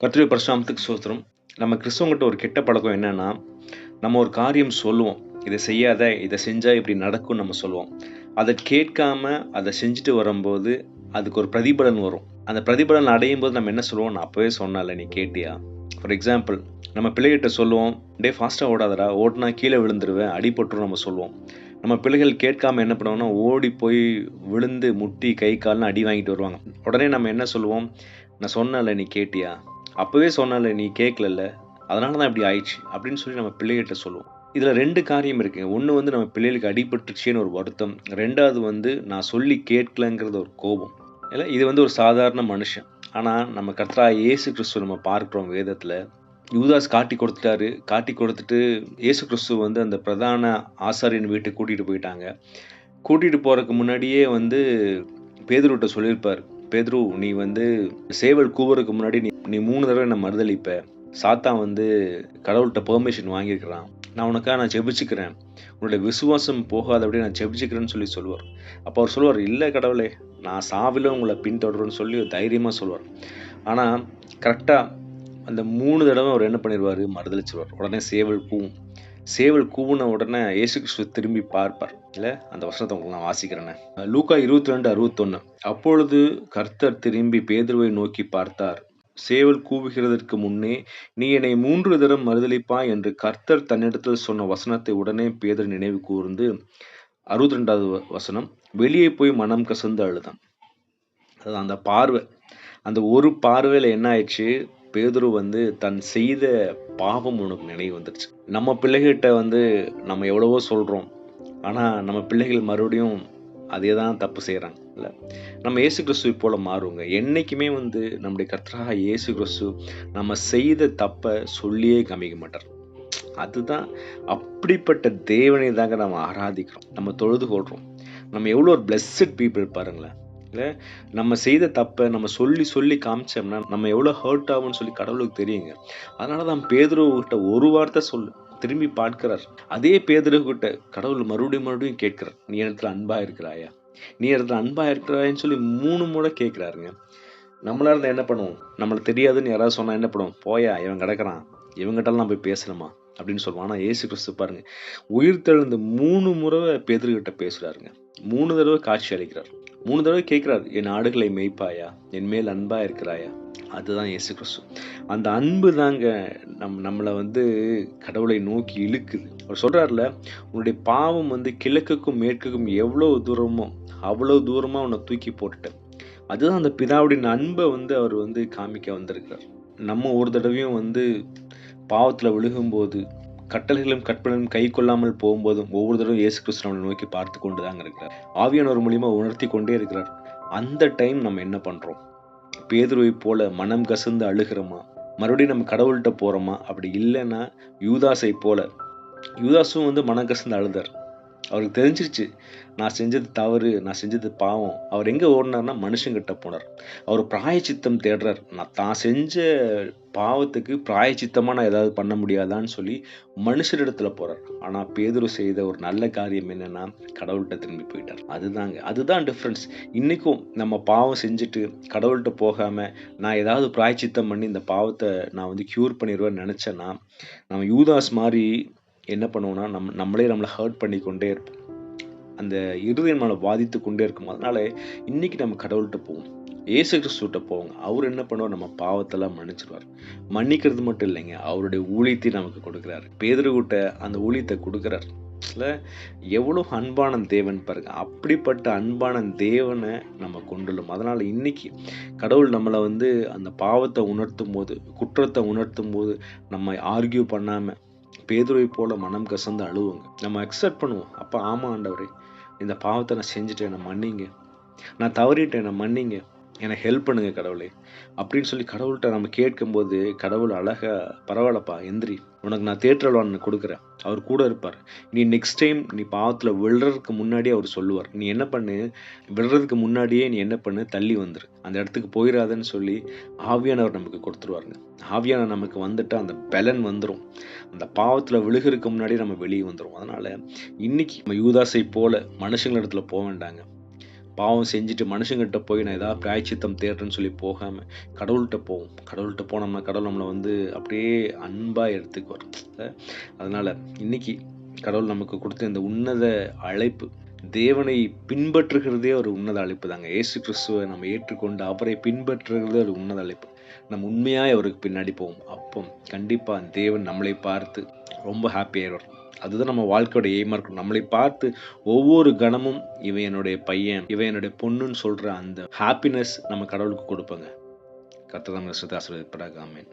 கர்த்தருடைய பரிசுநாமத்துக்கு ஸ்தோத்திரம். நம்ம கிறிஸ்தவங்கிட்ட ஒரு கெட்ட பழக்கம் என்னன்னா, நம்ம ஒரு காரியம் சொல்லுவோம். இத செய்யாத, இத செஞ்சா இப்படி நடக்கும்னு நம்ம சொல்லுவோம். அத கேட்காம அத செஞ்சுட்டு வரும்போது, அதுக்கு ஒரு பிரதிபலன் வரும். அந்த பிரதிபலன் அடையும்போது நம்ம என்ன சொல்லுவோம், "நான் அப்பவே சொன்னேன்ல, நீ கேட்டியா?" ஃபார் எக்ஸாம்பிள், நம்ம பிள்ளைகிட்ட சொல்லுவோம், "டேய் ஃபாஸ்ட்டா ஓடாதடா, ஓடுனா கீழ விழுந்துருவ, அடிபட்டுரும்" நம்ம சொல்லுவோம். நம்ம பிள்ளைகள் கேட்காம என்ன பண்ணுவாங்கன்னா, ஓடி போய் விழுந்து, முட்டி, கை, கால்னு அடி வாங்கிட்டு வருவாங்க. உடனே நம்ம என்ன சொல்லுவோம், "நான் சொன்னேன்ல, நீ கேட்டியா? அப்பவே சொன்னேன்ல, நீ கேட்கலல்ல. அதனால தான் இப்படி ஆயிடுச்சு." அப்படின்னு சொல்லி நம்ம பிள்ளைகள்ட்ட சொல்லுவோம். இதுல 2 காரியம் இருக்குங்க. ஒண்ணு வந்து நம்ம பிள்ளைகளுக்கு அடிபட்டுருச்சேன்னு ஒரு வருத்தம். 2வது வந்து நான் சொல்லி கேட்கலங்கிறது ஒரு கோபம். இல்ல இது வந்து ஒரு சாதாரண மனுஷன். ஆனா நம்ம கர்த்தராகிய இயேசு கிறிஸ்துவ நம்ம பார்க்கிறோம் வேதத்துல. யூதாஸ் காட்டி கொடுத்துட்டாரு. காட்டி கொடுத்துட்டு இயேசு கிறிஸ்து வந்து அந்த பிரதான ஆசாரியன் வீட்டுக்கு கூட்டிட்டு போயிட்டாங்க. கூட்டிட்டு போறதுக்கு முன்னாடியே வந்து பேதுருட்ட சொல்லியிருப்பாரு. பேதுரு, நீ வந்து சேவல் கூவுறதுக்கு முன்னாடி நீ 3 தடவை என்ன மறுதலிப்ப. சாத்தான் வந்து கடவுள்ட்ட பெர்மிஷன் வாங்கியிருக்கிறான். நான் ஜெபிச்சுக்கிறேன். உன்னுடைய விசுவாசம் போகாதபடி நான் ஜெபிச்சுக்கிறேன்னு சொல்லி சொல்லுவார். அப்ப அவர் சொல்லுவார், இல்ல கடவுளே, நான் சாவிலும் உங்கள பின்தொடர்றேன்னு சொல்லி தைரியமா சொல்லுவார். ஆனா கரெக்ட்டா அந்த 3 தடவ அவர் என்ன பண்ணிருவாரு, மறுதலிச்சுருவார். உடனே சேவல் கூவும். சேவல் கூவுன உடனே இயேசு கிறிஸ்து திரும்பி பார்ப்பார். இல்ல அந்த வசனத்த உங்களுக்கு நான் வாசிக்கிறேனே. லூக்கா 22:61. அப்பொழுது கர்த்தர் திரும்பி பேதுருவை நோக்கி பார்த்தார். சேவல் கூவுகிறதற்கு முன்னே நீ என்னை 3 தரம் மறுதலிப்பாய் என்று கர்த்தர் தன்னிடத்தில் சொன்ன வசனத்தை உடனே பேதுரு நினைவு கூர்ந்து 62வது வசனம், வெளியே போய் மனம் கசந்து அழுதான். அதான் அந்த பார்வை. அந்த ஒரு பார்வையில என்ன ஆயிடுச்சு, பேதுரு வந்து தன் செய்த பாவம் உனக்கு நினைவு வந்துருச்சு. நம்ம பிள்ளைகிட்ட வந்து நம்ம எவ்வளவோ சொல்றோம். ஆனா நம்ம பிள்ளைகள் மறுபடியும் அதே தான் தப்பு செய்றாங்க. இல்ல. நம்ம இயேசு கிறிஸ்துவை போல மாறுவோங்க. என்னைக்குமே வந்து நம்முடைய கர்த்தராகிய இயேசு கிறிஸ்து நம்ம செய்த தப்ப சொல்லியே காமிக்க மாட்டார். அதுதான் அப்படிப்பட்ட தேவனை தாங்க நம்ம ஆராதிக்கிறோம். நம்ம தொழுது கொள்றோம். நம்ம எவ்வளோ ஒரு பிளெஸ்ஸட் பீப்பிள் பாருங்களேன். இல்ல, நம்ம செய்த தப்ப நம்ம சொல்லி சொல்லி காமிச்சோம்னா, நம்ம எவ்வளோ ஹர்ட் ஆகும்னு சொல்லி கடவுளுக்கு தெரியுங்க. அதனால தான் பேதுருவுகிட்ட ஒரு வார்த்தை சொல்லு. திரும்பி பார்க்கிறார். அதே பேதுருகிட்ட கடவுள் மறுபடியும் மறுபடியும் கேட்கிறார். நீ என்னிடத்துல அன்பா இருக்கிறாயா? நீ என்னிடத்துல அன்பா இருக்கிறாயான்னு சொல்லி 3 முறை கேட்கிறாருங்க. நம்மளா இருந்தா என்ன பண்ணுவோம்? நம்மளுக்கு தெரியாதுன்னு யாராவது சொன்னா என்ன பண்ணுவோம்? போயா இவன் கிடக்குறான். இவங்கிட்டலாம் போய் பேசணுமா? அப்படின்னு சொல்லுவோம். ஆனா இயேசு கிறிஸ்து பாருங்க, உயிர்த்தெழுந்து 3 முறை பேதுருகிட்ட பேசுறாருங்க. 3 தடவை காட்சி அளிக்கிறார். 3 தடவை கேட்கிறார், என் ஆடுகளை மேய்ப்பாயா? என் மேல் அன்பா இருக்கிறாயா? அதுதான் இயேசு கிறிஸ்து. அந்த அன்பு தாங்க நம்மள வந்து கடவுளை நோக்கி இழுக்குது. அவர் சொல்றார்ல, உன்னுடைய பாவம் வந்து கிழக்குக்கும் மேற்குக்கும் எவ்வளவு தூரமோ அவ்வளவு தூரமா உன்னை தூக்கி போட்டுட்டேன். அதுதான் அந்த பிதாவுடைய அன்பை வந்து அவர் வந்து காமிக்க வந்திருக்கிறார். நம்ம ஒரு தடவையும் வந்து பாவத்துல விழுகும்போது, கட்டளைகளும் கற்பனைகளும் கைக்கொள்ளாமல் போகும்போதும், ஒவ்வொரு தடவையும் இயேசு கிறிஸ்து நம்மளை நோக்கி பார்த்து கொண்டு தாங்க இருக்கிறார். ஆவியானவர் மூலியமா உணர்த்தி கொண்டே இருக்கிறார். அந்த டைம் நம்ம என்ன பண்றோம்? பேதுருவை போல மனம் கசந்து அழுகிறோமா? மறுபடியும் நம்ம கடவுள்கிட்ட போறோமா? அப்படி இல்லைன்னா யூதாசை போல, யூதாசும் வந்து மனம் கசந்து அழுதார். அவருக்கு தெரிஞ்சிருச்சு, நான் செஞ்சது தவறு, நான் செஞ்சது பாவம். அவர் எங்க ஓடுனார்னா மனுஷங்கிட்ட போனார். அவர் பிராயச்சித்தம் தேடுறார். தான் செஞ்ச பாவத்துக்கு பிராயச்சித்தமா நான் ஏதாவது பண்ண முடியாதான்னு சொல்லி மனுஷரிடத்துல போறார். ஆனா பேதுரு செய்த ஒரு நல்ல காரியம் என்னன்னா, கடவுள்கிட்ட திரும்பி போயிட்டார். அதுதான் டிஃபரன்ஸ். இன்னைக்கும் நம்ம பாவம் செஞ்சுட்டு கடவுள்கிட்ட போகாம நான் ஏதாவது பிராயச்சித்தம் பண்ணி இந்த பாவத்தை நான் வந்து கியூர் பண்ணிடுவேன்னு நினைச்சேன்னா, நம்ம யூதாஸ் மாதிரி என்ன பண்ணுவோம்னா, நம்மளை ஹர்ட் பண்ணிக்கொண்டே இருப்போம். அந்த இருதயம் நம்மளை பாதித்து கொண்டே இருக்கும். அதனால இன்னைக்கு நம்ம கடவுள்கிட்ட போவோம். இயேசு கிறிஸ்துவிட்ட போவோங்க. அவர் என்ன பண்ணுவார், நம்ம பாவத்தெல்லாம் மன்னிச்சிருவார். மன்னிக்கிறது மட்டும் இல்லைங்க, அவருடைய ஊழியத்தை நமக்கு கொடுக்குறாரு. பேதுருகிட்ட அந்த ஊழியத்தை கொடுக்குறார். இல்ல, எவ்வளவு அன்பான தேவன் பாருங்க. அப்படிப்பட்ட அன்பான தேவனை நம்ம கொண்டுள்ளோம். அதனால இன்னைக்கு கடவுள் நம்மளை வந்து அந்த பாவத்தை உணர்த்தும் போது, குற்றத்தை உணர்த்தும் போது நம்ம ஆர்கியூ பண்ணாம பேதுருவை போல மனம் கசந்து அழுவுங்க. நம்ம அக்செப்ட் பண்ணுவோம். அப்ப ஆமா ஆண்டவரே, இந்த பாவத்தை நான் செஞ்சுட்டேன், என்னை மன்னிங்க. நான் தவறிட்டேன், என்னை மன்னிங்க. எனக்கு ஹெல்ப் பண்ணுங்க கடவுளே. அப்படின்னு சொல்லி கடவுள்கிட்ட நம்ம கேட்கும்போது, கடவுள் அழகா, பரவாயில்லப்பா எந்திரி, உனக்கு நான் தேற்றல் கொடுக்குறேன். அவர் கூட இருப்பார். நீ நெக்ஸ்ட் டைம் நீ பாவத்துல விழுறதுக்கு முன்னாடியே அவர் சொல்லுவார். நீ என்ன பண்ணு, விழுறதுக்கு முன்னாடியே நீ என்ன பண்ணு, தள்ளி வந்துரு. அந்த இடத்துக்கு போயிடாதன்னு சொல்லி ஆவியானவர் நமக்கு கொடுத்துருவாருங்க. ஆவியானவர் நமக்கு வந்துட்டு அந்த பலன் வந்துடும். அந்த பாவத்துல விழுகிறதுக்கு முன்னாடியே நம்ம வெளியே வந்துடும். அதனால இன்னைக்கு நம்ம யூதாசை போல மனுஷங்களிடத்துல போக வேண்டாங்க. பாவம் செஞ்சுட்டு மனுஷங்கிட்ட போய் நான் ஏதாவது பிராயச்சித்தம் தேடுறேன்னு சொல்லி போகாமல் கடவுள்கிட்ட போவோம். கடவுள்கிட்ட போனோம்னா கடவுள் நம்மளை வந்து அப்படியே அன்பாக எடுத்துக்குவார். அதனால் இன்னைக்கு கடவுள் நமக்கு கொடுத்த இந்த உன்னத அழைப்பு, தேவனை பின்பற்றுகிறதே ஒரு உன்னத அழைப்பு தாங்க. இயேசு கிறிஸ்துவை நம்ம ஏற்றுக்கொண்டு அவரை பின்பற்றுகிறதே ஒரு உன்னத அழைப்பு. நம்ம உண்மையாக அவருக்கு பின்னாடி போவோம். அப்போ கண்டிப்பாக தேவன் நம்மளை பார்த்து ரொம்ப ஹாப்பியாகிடுவார். அதுதான் நம்ம வாழ்க்கையோட எய்மாக இருக்கும். நம்மளை பார்த்து ஒவ்வொரு கணமும் இவன் என்னுடைய பையன், இவன் என்னுடைய பொண்ணுன்னு சொல்கிற அந்த ஹாப்பினஸ் நம்ம கடவுளுக்கு கொடுப்போங்க. கர்த்தர் நம்மை ஆசீர்வதிப்பாராக. ஆமென்.